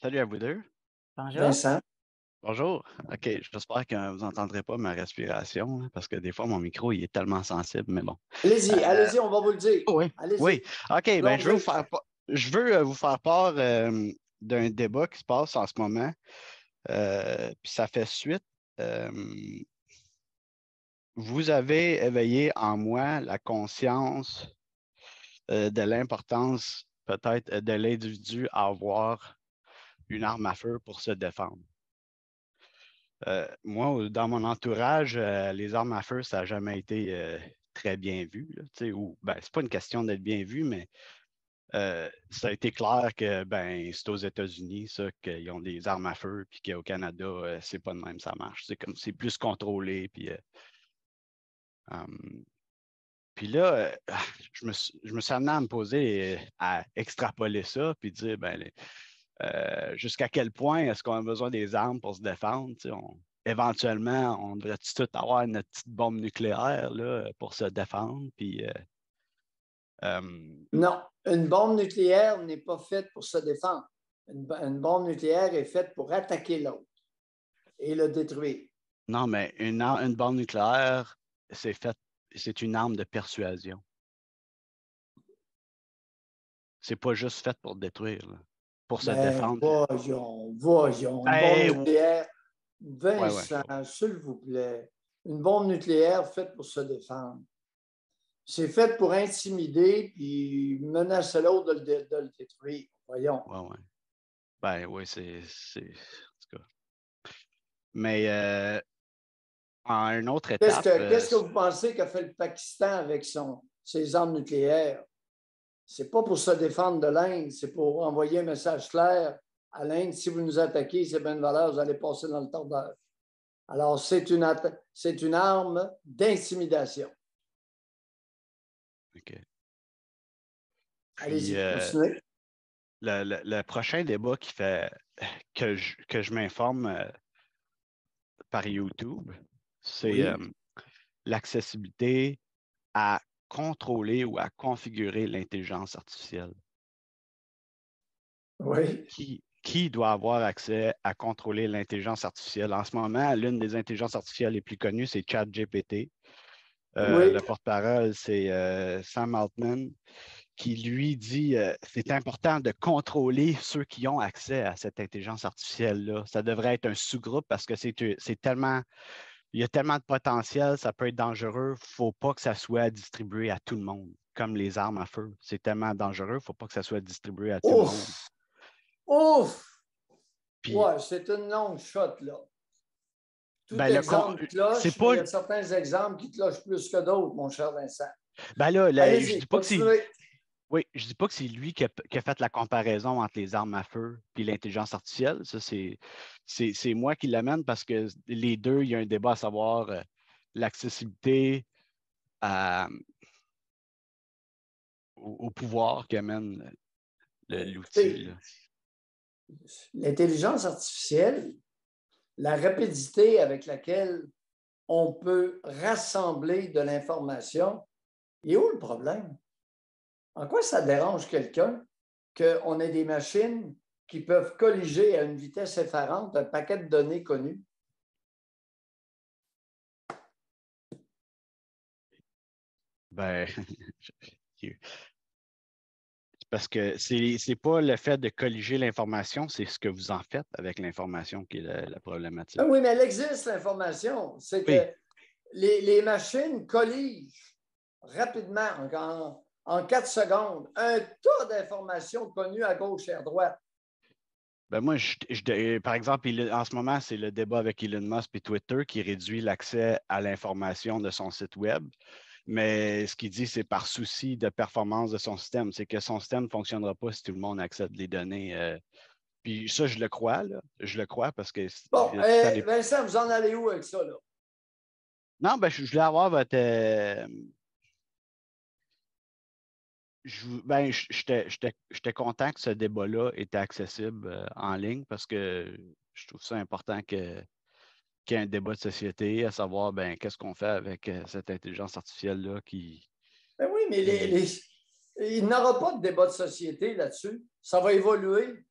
Salut à vous deux. Bonjour. Vincent. Bonjour. OK, j'espère que vous n'entendrez pas ma respiration, hein, parce que des fois, mon micro, il est tellement sensible, mais bon. Allez-y, allez-y, on va vous le dire. Oui, Allez-y. oui. OK, ben, je veux Plongez. je veux vous faire part d'un débat qui se passe en ce moment. Puis ça fait suite. Euh, Vous avez éveillé en moi la conscience de l'importance peut-être de l'individu à avoir une arme à feu pour se défendre. Moi, dans mon entourage, les armes à feu, ça n'a jamais été très bien vu. Là, c'est pas une question d'être bien vu, mais ça a été clair que c'est aux États-Unis, ça, qu'ils ont des armes à feu, puis qu'au Canada, c'est pas de même, ça marche. C'est comme c'est plus contrôlé. Puis là, je me suis amené à me poser, à extrapoler ça, puis dire jusqu'à quel point est-ce qu'on a besoin des armes pour se défendre? Éventuellement, on devrait tout avoir notre petite bombe nucléaire là, pour se défendre. Puis, Non, une bombe nucléaire n'est pas faite pour se défendre. Une bombe nucléaire est faite pour attaquer l'autre et le détruire. non, mais une bombe nucléaire, c'est une arme de persuasion. C'est pas juste fait pour détruire, là, pour se défendre. Voyons. Une bombe nucléaire. Vincent, ouais. s'il vous plaît, une bombe nucléaire faite pour se défendre. C'est fait pour intimider puis menacer l'autre de le détruire. Voyons. Ouais. Ben oui, c'est. En tout cas. Mais en une autre étape. Qu'est-ce que vous pensez qu'a fait le Pakistan avec ses armes nucléaires? C'est pas pour se défendre de l'Inde, c'est pour envoyer un message clair à l'Inde. Si vous nous attaquez, c'est bien de valeur, vous allez passer dans le tordeur. Alors, c'est une arme d'intimidation. OK. Allez-y, continuez. Le prochain débat qui fait que je m'informe par YouTube, c'est l'accessibilité à contrôler ou à configurer l'intelligence artificielle. Oui. Qui doit avoir accès à contrôler l'intelligence artificielle? En ce moment, l'une des intelligences artificielles les plus connues, c'est ChatGPT. Le porte-parole, c'est Sam Altman, qui lui dit c'est important de contrôler ceux qui ont accès à cette intelligence artificielle-là. Ça devrait être un sous-groupe parce que c'est tellement, il y a tellement de potentiel, ça peut être dangereux. Il ne faut pas que ça soit distribué à tout le monde, comme les armes à feu. C'est tellement dangereux, il ne faut pas que ça soit distribué à tout le monde. Ouf! Puis, ouais, c'est une longue shot, là. Tout ben, exemple cloche, c'est mais pas... il y a certains exemples qui clochent plus que d'autres, mon cher Vincent. Ben là, je Allez-y, dis pas que c'est... continuez. Oui, je dis pas que c'est lui qui a fait la comparaison entre les armes à feu et l'intelligence artificielle. Ça, c'est moi qui l'amène parce que les deux, il y a un débat à savoir l'accessibilité au pouvoir qu'amène l'outil. L'intelligence artificielle, la rapidité avec laquelle on peut rassembler de l'information, il est où le problème? En quoi ça dérange quelqu'un qu'on ait des machines qui peuvent colliger à une vitesse effarante un paquet de données connues? Ben, parce que c'est pas le fait de colliger l'information, c'est ce que vous en faites avec l'information qui est la problématique. Oui, mais elle existe, l'information. C'est que les machines colligent rapidement, en 4 secondes, un tas d'informations connues à gauche et à droite. Ben moi, par exemple, en ce moment, c'est le débat avec Elon Musk et Twitter qui réduit l'accès à l'information de son site Web. Mais ce qu'il dit, c'est par souci de performance de son système. C'est que son système ne fonctionnera pas si tout le monde accède les données. Puis ça, je le crois, là. Je le crois parce que... Bon, Vincent, vous en allez où avec ça, là? Non, ben, je voulais avoir votre... J'étais content que ce débat-là était accessible en ligne parce que je trouve ça important qu'il y ait un débat de société, à savoir qu'est-ce qu'on fait avec cette intelligence artificielle-là qui. Ben oui, mais il n'y aura pas de débat de société là-dessus. Ça va évoluer.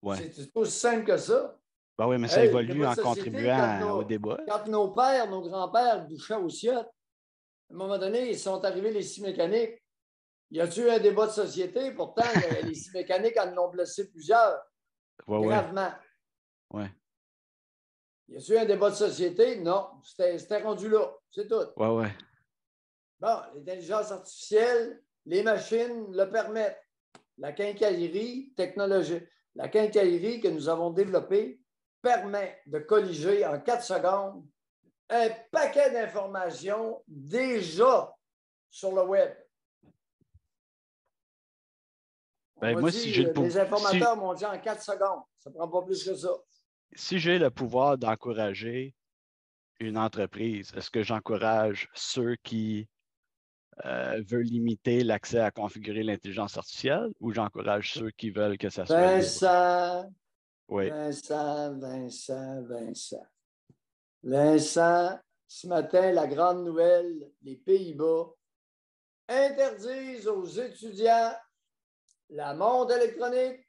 Ouais. C'est aussi simple que ça. Ben oui, mais ça évolue en contribuant au débat. Quand nos pères, nos grands-pères bouchaient au chiottes, à un moment donné, ils sont arrivés les scies mécaniques. Y a-t-il eu un débat de société? Pourtant, les scies mécaniques en ont blessé plusieurs, gravement. Ouais. Y a-t-il eu un débat de société? Non, c'était rendu là, c'est tout. Ouais. Bon, l'intelligence artificielle, les machines le permettent. La quincaillerie technologique, la quincaillerie que nous avons développée permet de colliger en 4 secondes un paquet d'informations déjà sur le web. Ben, moi, si j'ai les informateurs m'ont dit en 4 secondes. Ça ne prend pas plus que ça. Si j'ai le pouvoir d'encourager une entreprise, est-ce que j'encourage ceux qui veulent limiter l'accès à configurer l'intelligence artificielle ou j'encourage ceux qui veulent que ça soit libre? Vincent, ce matin, la grande nouvelle, les Pays-Bas interdisent aux étudiants la montre électronique,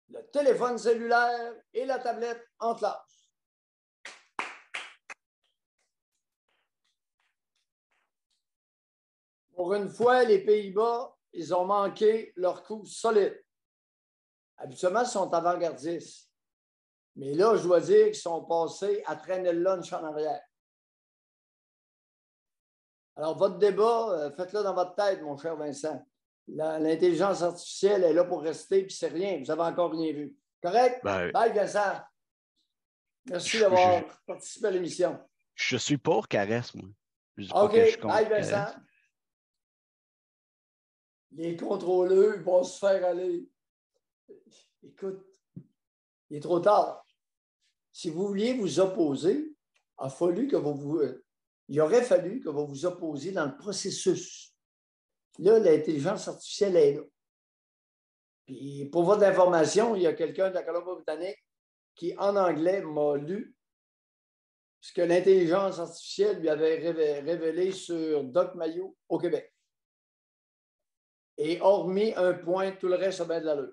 le téléphone cellulaire et la tablette en classe. Pour une fois, les Pays-Bas, ils ont manqué leur coup solide. Habituellement, ils sont avant-gardistes. Mais là, je dois dire qu'ils sont passés à traîner le lunch en arrière. Alors, votre débat, faites-le dans votre tête, mon cher Vincent. L'intelligence artificielle est là pour rester, puis c'est rien. Vous n'avez encore rien vu. Correct? Bye, Vincent. Merci d'avoir participé à l'émission. Je suis pour Caresse, moi. OK, bye, Vincent. Les contrôleurs, ils vont se faire aller. Écoute, il est trop tard. Si vous vouliez vous opposer, il aurait fallu que vous vous opposiez dans le processus. Là, l'intelligence artificielle est là. Puis, pour votre information, il y a quelqu'un de la Colombie-Britannique qui, en anglais, m'a lu ce que l'intelligence artificielle lui avait révélé sur Doc Mayou au Québec. Et hormis un point, tout le reste a bien de l'allure.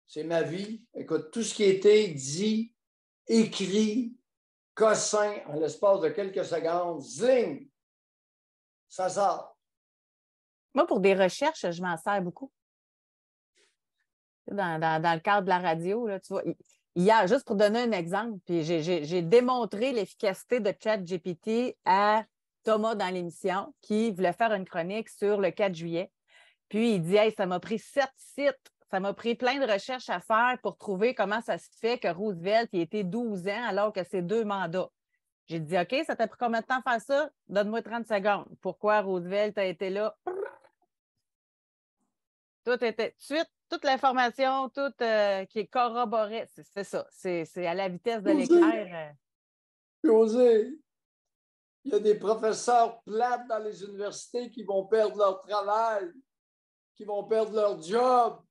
C'est ma vie. Écoute, tout ce qui a été dit, écrit, cossin, en l'espace de quelques secondes, zing, ça sort. Moi, pour des recherches, je m'en sers beaucoup. Dans le cadre de la radio, là, tu vois, hier, juste pour donner un exemple, puis j'ai démontré l'efficacité de ChatGPT à Thomas dans l'émission qui voulait faire une chronique sur le 4 juillet. Puis il dit, hey, ça m'a pris 7 sites, ça m'a pris plein de recherches à faire pour trouver comment ça se fait que Roosevelt il était 12 ans alors que c'est 2 mandats. J'ai dit, OK, ça t'a pris combien de temps à faire ça? Donne-moi 30 secondes. Pourquoi Roosevelt a été là? Tout était tout de suite, toute l'information, tout qui est corroborée. C'est ça. C'est à la vitesse de l'éclair. José, il y a des professeurs plates dans les universités qui vont perdre leur travail, qui vont perdre leur job.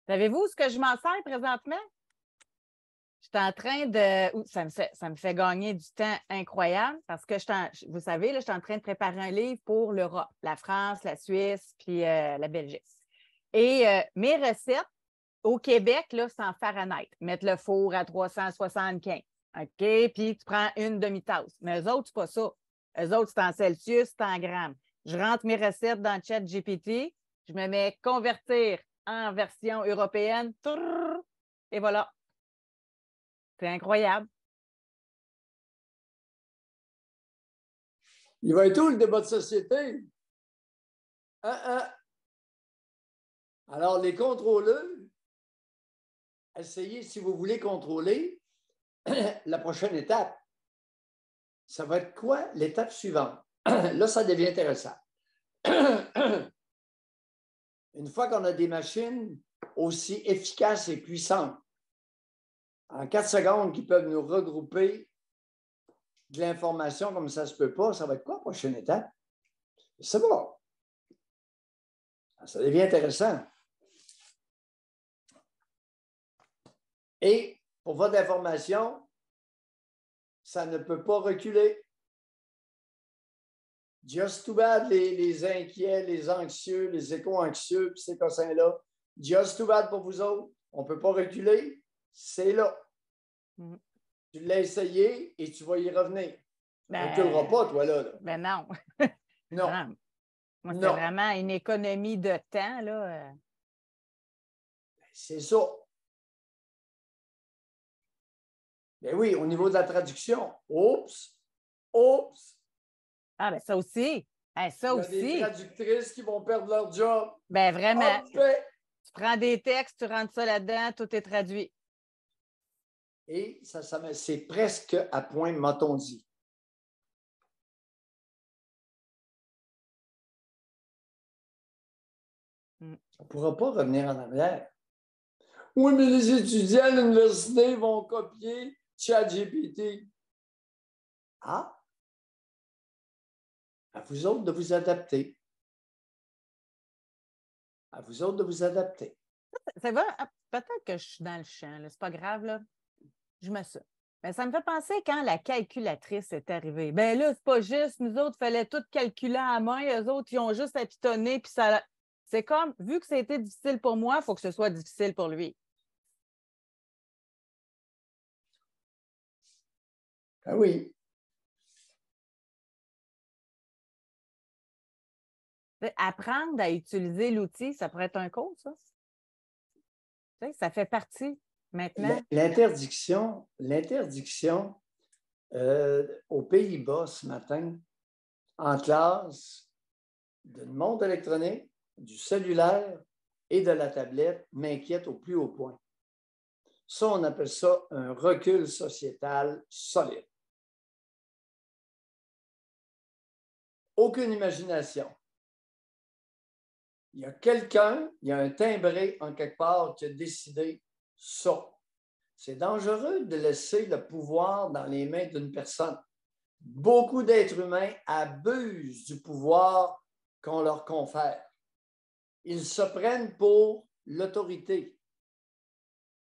Savez-vous ce que je m'en sers présentement? Je suis en train de... Ça me fait gagner du temps incroyable parce que, vous savez, là, je suis en train de préparer un livre pour l'Europe, la France, la Suisse, puis la Belgique. Et mes recettes, au Québec, là, c'est en Fahrenheit. Mettre le four à 375. OK? Puis tu prends une demi-tasse. Mais eux autres, c'est pas ça. Eux autres, c'est en Celsius, c'est en grammes. Je rentre mes recettes dans ChatGPT, je me mets convertir en version européenne, et voilà. C'est incroyable. Il va être où le débat de société? Alors, les contrôleurs, essayez, si vous voulez contrôler, la prochaine étape. Ça va être quoi l'étape suivante? Là, ça devient intéressant. Une fois qu'on a des machines aussi efficaces et puissantes, en 4 secondes, qui peuvent nous regrouper de l'information comme ça ne se peut pas, ça va être quoi la prochaine étape? C'est bon. Ça devient intéressant. Et pour votre information, ça ne peut pas reculer. Just too bad, les inquiets, les anxieux, les éco-anxieux, puis ces cossins-là, Just too bad pour vous autres. On ne peut pas reculer. C'est là. Tu l'as essayé et tu vas y revenir. Tu ne reculeras pas, toi, là. Ben non. Non. Non. Moi, c'est vraiment une économie de temps, là. C'est ça. Ben oui, au niveau de la traduction. Oups! Ah, ben ça aussi. Ça aussi. Il y a des traductrices qui vont perdre leur job. Ben vraiment. Okay. Tu prends des textes, tu rentres ça là-dedans, tout est traduit. Et c'est presque à point, m'a-t-on dit. On ne pourra pas revenir en arrière. Oui, mais les étudiants à l'université vont copier ChatGPT. Ah! À vous autres de vous adapter. À vous autres de vous adapter. Ça va, peut-être que je suis dans le champ, c'est pas grave, là. Je me suis. Mais ça me fait penser quand la calculatrice est arrivée. Ben là, c'est pas juste, nous autres, il fallait tout calculer à main, eux autres, ils ont juste à pitonner, puis ça. C'est comme, vu que ça a été difficile pour moi, il faut que ce soit difficile pour lui. Ah oui. Apprendre à utiliser l'outil, ça pourrait être un cours, ça. Ça fait partie maintenant. L'interdiction aux Pays-Bas ce matin, en classe, du monde électronique, du cellulaire et de la tablette, m'inquiète au plus haut point. Ça, on appelle ça un recul sociétal solide. Aucune imagination. Il y a un timbré en quelque part qui a décidé ça. C'est dangereux de laisser le pouvoir dans les mains d'une personne. Beaucoup d'êtres humains abusent du pouvoir qu'on leur confère. Ils se prennent pour l'autorité.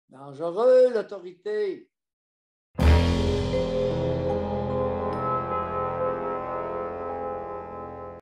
Dangereux, l'autorité.